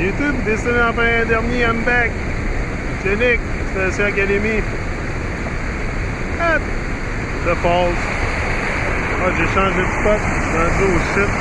YouTube, décidé d'en faire un dernier, I'm back. C'est Nick, Station Académie. The Falls. Ah, j'ai changé de spot, je suis rendu au site.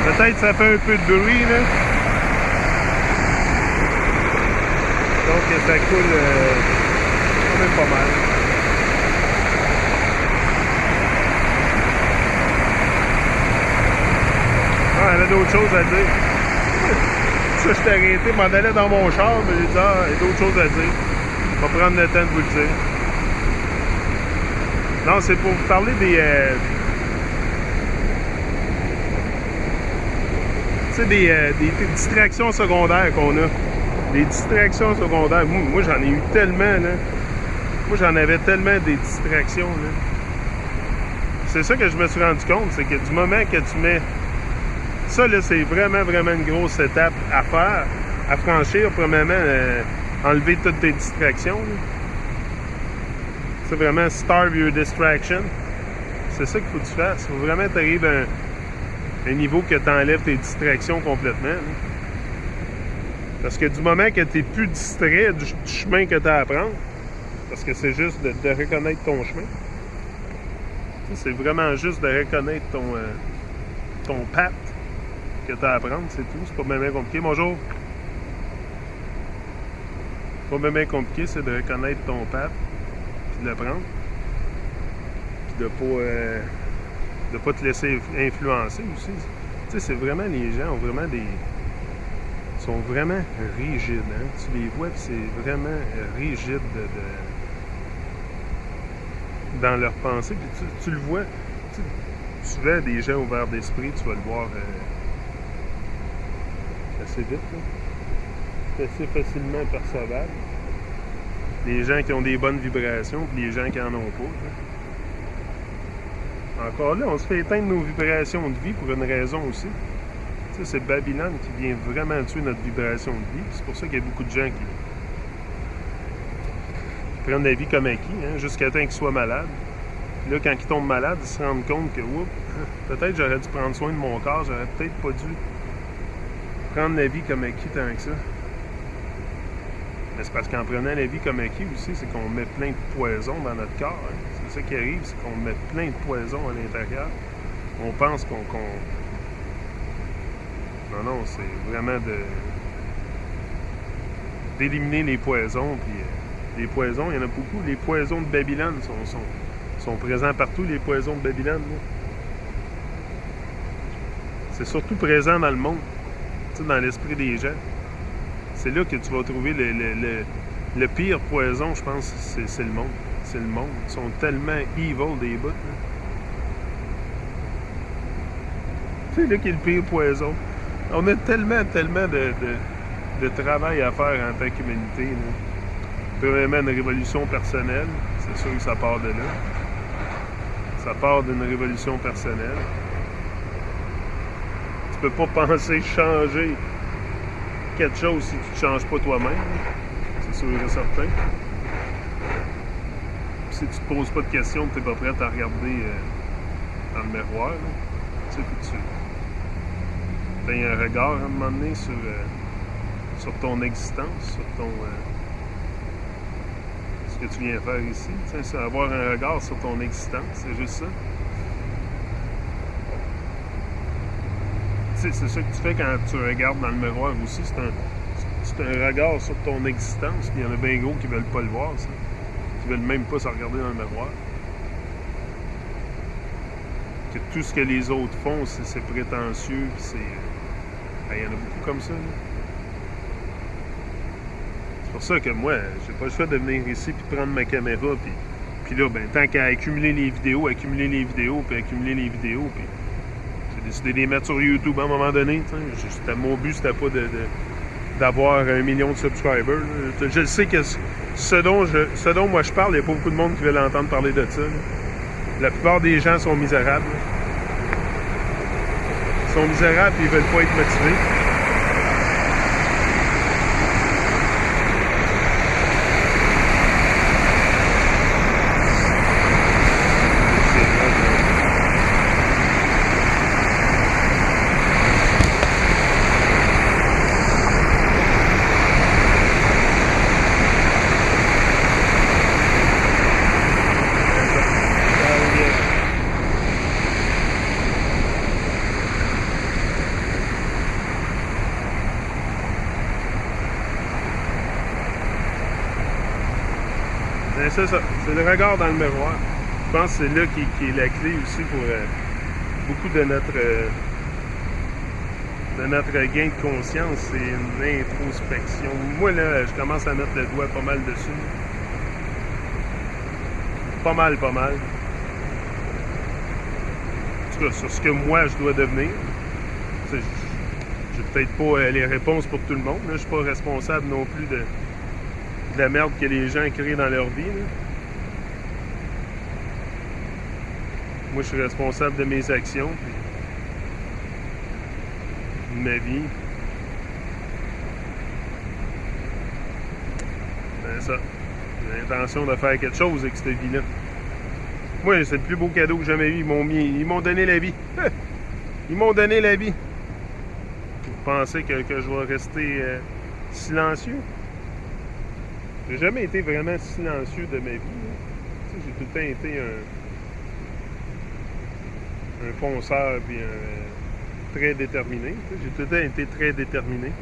Peut-être ça fait un peu de bruit, là. Donc ça coule quand même pas mal. Ah, elle a d'autres choses à dire. Ça, je t'ai arrêté, je m'en allais dans mon char, mais j'ai dit, ah, il y a d'autres choses à dire. Je vais prendre le temps de vous le dire. Non, c'est pour vous parler des... tu sais, des distractions secondaires qu'on a. Des distractions secondaires. Moi j'en ai eu tellement, là. Moi, j'en avais tellement des distractions, là. C'est ça que je me suis rendu compte, c'est que du moment que tu mets... Ça, là, c'est vraiment, vraiment une grosse étape à faire, à franchir. Premièrement, enlever toutes tes distractions, là. C'est vraiment starve your distraction. C'est ça qu'il faut que tu fasses. Il faut vraiment t'arriver à un niveau que tu enlèves tes distractions complètement, là. Parce que du moment que tu n'es plus distrait du chemin que tu as à prendre, parce que c'est juste de reconnaître ton chemin. C'est vraiment juste de reconnaître ton path que tu as à prendre, c'est tout. C'est pas bien compliqué. Bonjour! C'est pas bien compliqué, c'est de reconnaître ton path, puis de le prendre. Puis de pas te laisser influencer aussi. Tu sais, c'est vraiment, les gens ont vraiment sont vraiment rigides, hein? Tu les vois, puis c'est vraiment rigide dans leur pensée. Puis tu le vois, souvent des gens ouverts d'esprit, tu vas le voir assez vite, là. C'est assez facilement percevable. Les gens qui ont des bonnes vibrations, puis les gens qui en ont pas, là. Encore là, on se fait éteindre nos vibrations de vie pour une raison aussi. C'est Babylone qui vient vraiment tuer notre vibration de vie. C'est pour ça qu'il y a beaucoup de gens qui prennent la vie comme acquis, hein, jusqu'à temps qu'ils soient malades. Puis là, quand ils tombent malades, ils se rendent compte que peut-être j'aurais dû prendre soin de mon corps, j'aurais peut-être pas dû prendre la vie comme acquis tant que ça. Mais c'est parce qu'en prenant la vie comme acquis aussi, c'est qu'on met plein de poison dans notre corps. Hein. C'est ça qui arrive, c'est qu'on met plein de poison à l'intérieur. On pense qu'on... Non, c'est vraiment d'éliminer les poisons. Puis les poisons, il y en a beaucoup. Les poisons de Babylone sont présents partout, les poisons de Babylone. C'est surtout présent dans le monde, dans l'esprit des gens. C'est là que tu vas trouver le pire poison, je pense, c'est le monde. C'est le monde. Ils sont tellement evil des bouts. C'est là qu'il y a le pire poison. On a tellement de travail à faire en tant qu'humanité. Premièrement, une révolution personnelle. C'est sûr que ça part de là. Ça part d'une révolution personnelle. Tu peux pas penser changer quelque chose si tu ne changes pas toi-même. C'est sûr et certain. Puis si tu te poses pas de questions, tu n'es pas prêt à regarder dans le miroir. Tu sais, puis tu as un regard à un moment donné sur ton existence, sur ce que tu viens faire ici. Tu sais, avoir un regard sur ton existence, c'est juste ça. Tu sais, c'est ça que tu fais quand tu regardes dans le miroir aussi. C'est un regard sur ton existence. Il y en a bien gros qui veulent pas le voir, ça. Qui veulent même pas se regarder dans le miroir. Que tout ce que les autres font, c'est prétentieux, puis c'est... il y en a beaucoup comme ça, là. C'est pour ça que moi, j'ai pas le choix de venir ici puis prendre ma caméra, puis là, ben, tant qu'à accumuler les vidéos, puis j'ai décidé de les mettre sur YouTube à un moment donné. Mon but, c'était pas d'avoir 1 million de subscribers. Là. Je sais que ce dont moi je parle, il n'y a pas beaucoup de monde qui veut l'entendre parler de ça. Là. La plupart des gens sont misérables. Ils sont misérables et ils veulent pas être motivés. c'est ça. C'est le regard dans le miroir. Je pense que c'est là qui est la clé aussi pour beaucoup de notre gain de conscience. C'est une introspection. Moi, là, je commence à mettre le doigt pas mal dessus. Pas mal. En tout cas, sur ce que moi, je dois devenir. J'ai peut-être pas les réponses pour tout le monde. Là. Je suis pas responsable non plus de la merde que les gens créent dans leur vie. Là. Moi, je suis responsable de mes actions, puis de ma vie. C'est ça. J'ai l'intention de faire quelque chose avec cette vie-là. Moi, c'est le plus beau cadeau que j'ai jamais eu. Ils m'ont donné la vie. Ils m'ont donné la vie. Vous pensez que je vais rester silencieux? J'ai jamais été vraiment silencieux de ma vie. J'ai tout le temps été un fonceur puis très déterminé. J'ai tout le temps été très déterminé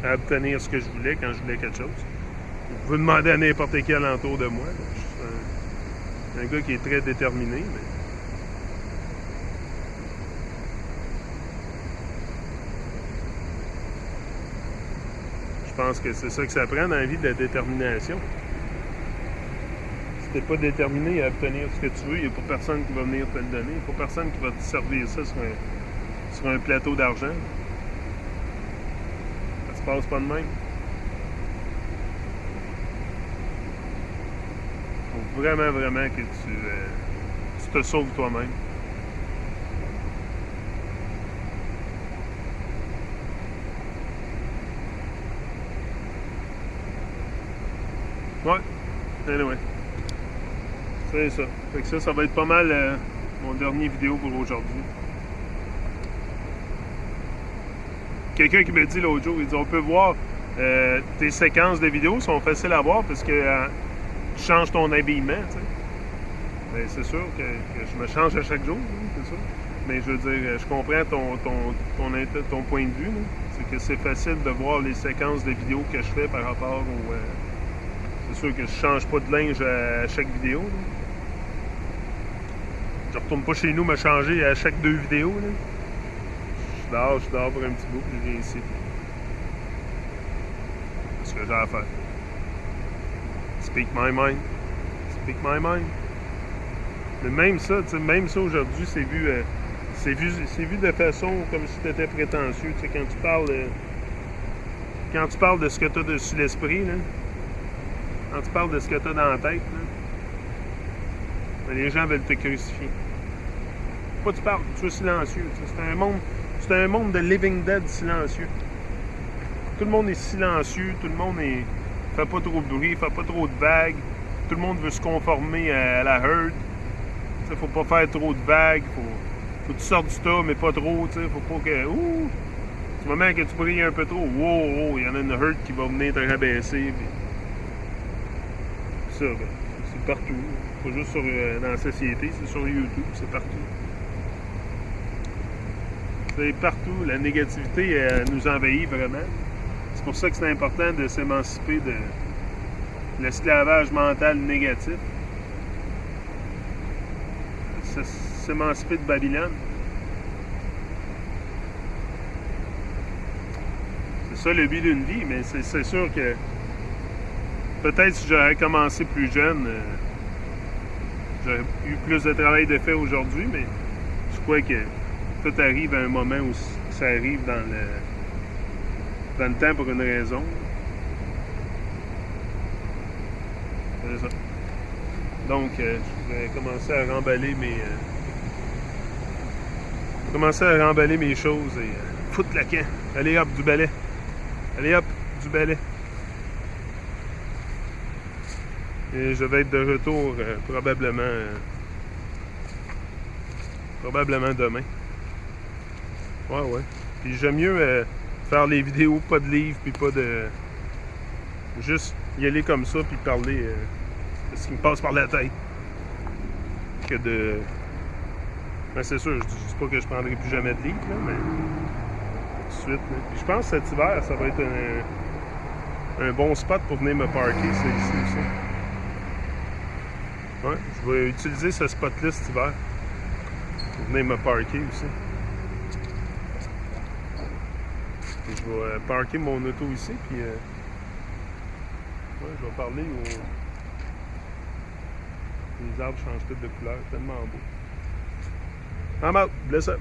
à obtenir ce que je voulais quand je voulais quelque chose. Vous pouvez demander à n'importe qui alentour de moi. Je suis un gars qui est très déterminé. Mais... je pense que c'est ça que ça prend dans la vie, de la détermination. Si t'es pas déterminé à obtenir ce que tu veux, il n'y a pas personne qui va venir te le donner. Il n'y a pas personne qui va te servir ça sur un plateau d'argent. Ça se passe pas de même. Il faut vraiment que tu te sauves toi-même. Ouais, anyway. C'est ça. Fait que ça va être pas mal mon dernier vidéo pour aujourd'hui. Quelqu'un qui me dit l'autre jour, il dit on peut voir tes séquences de vidéos sont faciles à voir parce que tu changes ton habillement, tu sais. Ben, c'est sûr que je me change à chaque jour, hein, c'est sûr. Mais je veux dire, je comprends ton point de vue. C'est que c'est facile de voir les séquences de vidéos que je fais par rapport au... c'est sûr que je change pas de linge à chaque vidéo. Là. Je retourne pas chez nous me changer à chaque 2 vidéos. Là. Je suis dehors pour un petit bout, puis je viens ici. C'est ce que j'ai à faire. Speak my mind. Speak my mind. Mais même ça aujourd'hui, c'est vu de façon comme si tu étais prétentieux. Tu sais, quand tu parles de ce que tu as dessus l'esprit, là, quand tu parles de ce que tu as dans la tête, là, les gens veulent te crucifier. Pas tu parles, tu es silencieux. C'est un monde de living dead silencieux. Tout le monde est silencieux, tout le monde fait pas trop de bruit, fait pas trop de vagues. Tout le monde veut se conformer à la herd. T'sais, faut pas faire trop de vagues, faut que tu sortes du tas, mais pas trop, t'sais, faut pas que... du moment que tu brilles un peu trop, il y en a une herd qui va venir te rabaisser. Puis... ça, ben, c'est partout. Pas juste dans la société, c'est sur YouTube, c'est partout. C'est partout. La négativité, elle nous envahit vraiment. C'est pour ça que c'est important de s'émanciper de l'esclavage mental négatif. S'émanciper de Babylone. C'est ça le but d'une vie, mais c'est sûr que peut-être si j'aurais commencé plus jeune, j'aurais eu plus de travail de fait aujourd'hui, mais je crois que tout arrive à un moment où ça arrive dans le temps pour une raison. C'est ça. Donc, je vais commencer à remballer mes choses et foutre la camp. Allez hop, du balai. Allez hop, du balai. Et je vais être de retour probablement demain. Ouais. Puis j'aime mieux faire les vidéos, pas de livres, puis pas de... juste y aller comme ça, puis parler de ce qui me passe par la tête. Que de... Ben c'est sûr, je dis pas que je prendrai plus jamais de livres, là, mais... tout de suite. Là. Puis je pense que cet hiver, ça va être un bon spot pour venir me parker, c'est ici aussi. Ouais, je vais utiliser ce spot-là cet hiver. Pour venir me parker aussi. Puis je vais parker mon auto ici, puis ouais, je vais parler aux... Les arbres changent tous de couleur, tellement beau. I'm out, bless up.